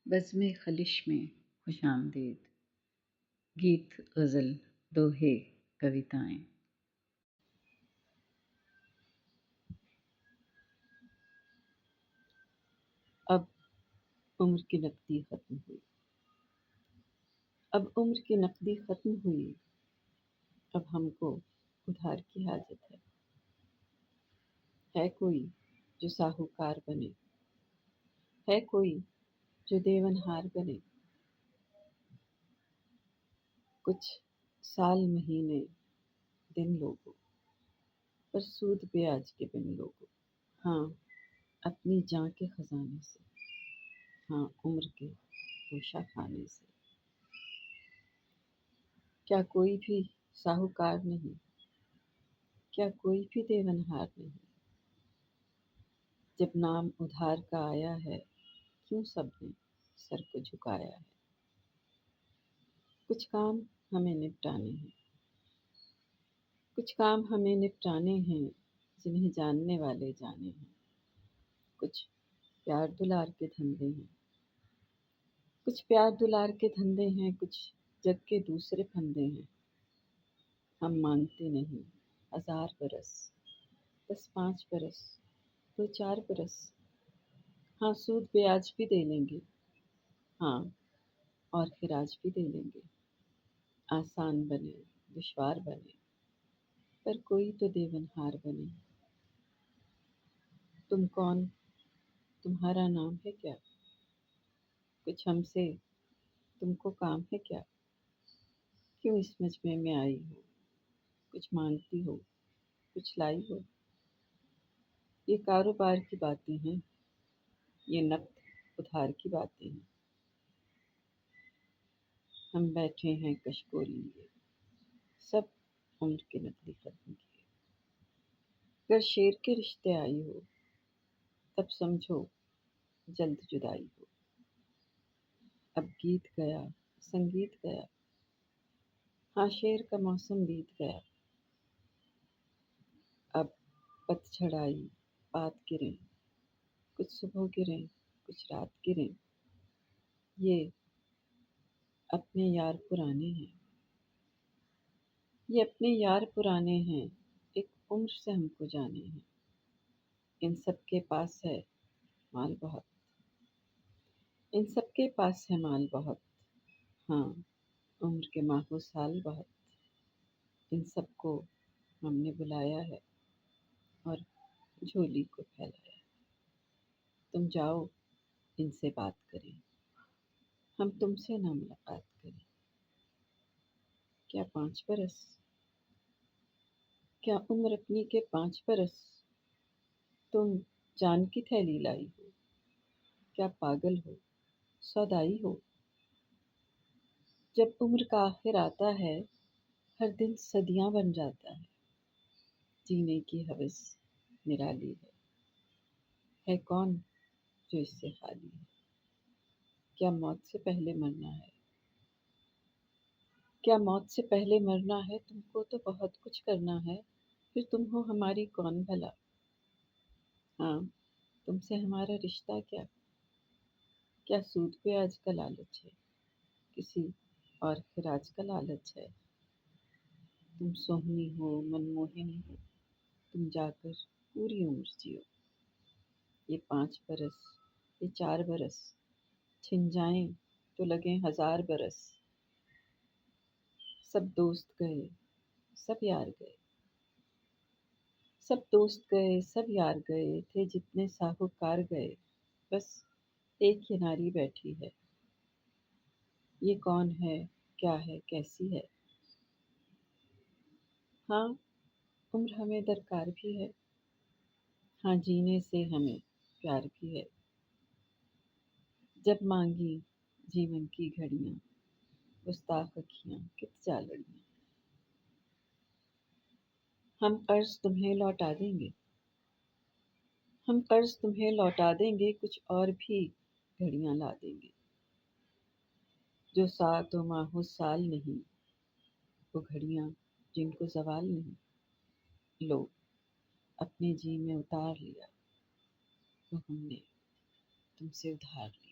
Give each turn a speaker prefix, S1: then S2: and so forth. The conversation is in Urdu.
S1: بزم خلش میں خوش آمدید، گیت غزل دوہے کویتائیں۔
S2: اب عمر کی نقدی ختم ہوئی، اب عمر کی نقدی ختم ہوئی، اب ہم کو ادھار کی حاجت ہے کوئی جو ساہوکار بنے، ہے کوئی جو دیونہار بنے، کچھ سال مہینے دن لوگوں پر سود بیاج کے بن لوگوں، ہاں اپنی جاں کے خزانے سے، ہاں عمر کے گوشہ خانے سے۔ کیا کوئی بھی ساہوکار نہیں، کیا کوئی بھی دیونہار نہیں، جب نام ادھار کا آیا ہے، کیوں سب نے سر کو جھکایا ہے۔ کچھ کام ہمیں نپٹانے ہیں، کچھ کام ہمیں نپٹانے ہیں، جنہیں جاننے والے جانے ہیں۔ کچھ پیار دلار کے دھندے ہیں، کچھ پیار دلار کے دھندے ہیں، کچھ جگ کے دوسرے پھندے ہیں۔ ہم مانگتے نہیں 1000 برس، بس 5 برس، 2-4 برس۔ ہاں سود بیاج بھی دے لیں گے، ہاں اور خراج بھی دے لیں گے۔ آسان بنے دشوار بنے، پر کوئی تو دیونہار بنے۔ تم کون، تمہارا نام ہے کیا، کچھ ہم سے تم کو کام ہے کیا، کیوں اس مجمع میں آئی ہو، کچھ مانگتی ہو، کچھ لائی ہو۔ یہ کاروبار کی باتیں ہیں، یہ نقد ادھار کی باتیں ہیں۔ ہم بیٹھے ہیں کشکول لیے، سب عمر کی نقدی ختم کیے۔ اگر شیر کے رشتے آئی ہو، تب سمجھو جلد جدائی ہو۔ اب گیت گیا، سنگیت گیا، ہاں شعر کا موسم بیت گیا۔ اب پتجھڑ آئی، پات گریں، کچھ صبح گریں، کچھ رات گریں۔ یہ اپنے یار پرانے ہیں، یہ اپنے یار پرانے ہیں، ایک عمر سے ہم کو جانے ہیں۔ ان سب کے پاس ہے مال بہت، ان سب کے پاس ہے مال بہت، ہاں عمر کے ماہ و سال بہت۔ ان سب کو ہم نے بلایا ہے اور جھولی کو پھیلایا ہے۔ تم جاؤ ان سے بات کریں، ہم تم سے نہ ملاقات کریں۔ کیا 5 برس، کیا عمر اپنی کے 5 برس، تم جان کی تھیلی لائی ہو، کیا پاگل ہو سودائی ہو۔ جب عمر کا آخر آتا ہے، ہر دن صدیاں بن جاتا ہے۔ جینے کی ہوس نرالی ہے کون جو اس سے خالی ہے۔ کیا موت سے پہلے مرنا ہے، کیا موت سے پہلے مرنا ہے، تم کو تو بہت کچھ کرنا ہے، پھر تم ہو ہماری کون بھلا۔ ہاں تم سے ہمارا رشتہ کیا، کیا سود بیاج کا لالچ ہے، کسی اور خراج کا لالچ ہے۔ تم سوہنی ہو منموہنی ہو، تم جا کر پوری عمر جیو۔ یہ 5 برس، یہ 4 برس چھن جائیں تو لگیں 1000 برس۔ سب دوست گئے، سب یار گئے، سب دوست گئے، سب یار گئے، تھے جتنے ساہوکار گئے، بس ایک یہ ناری بیٹھی ہے۔ یہ کون ہے، کیا ہے، کیسی ہے۔ ہاں عمر ہمیں درکار بھی ہے، ہاں جینے سے ہمیں پیار بھی ہے۔ جب مانگی جیون کی گھڑیاں، گستاخ اکھیاں کت جا لڑیاں۔ ہم قرض تمہیں لوٹا دیں گے، ہم قرض تمہیں لوٹا دیں گے، کچھ اور بھی گھڑیاں لا دیں گے۔ جو ساعت و ماہ و سال نہیں، وہ گھڑیاں جن کو زوال نہیں۔ لو اپنے جی میں اتار لیا، وہ ہم نے تم سے ادھار لیا۔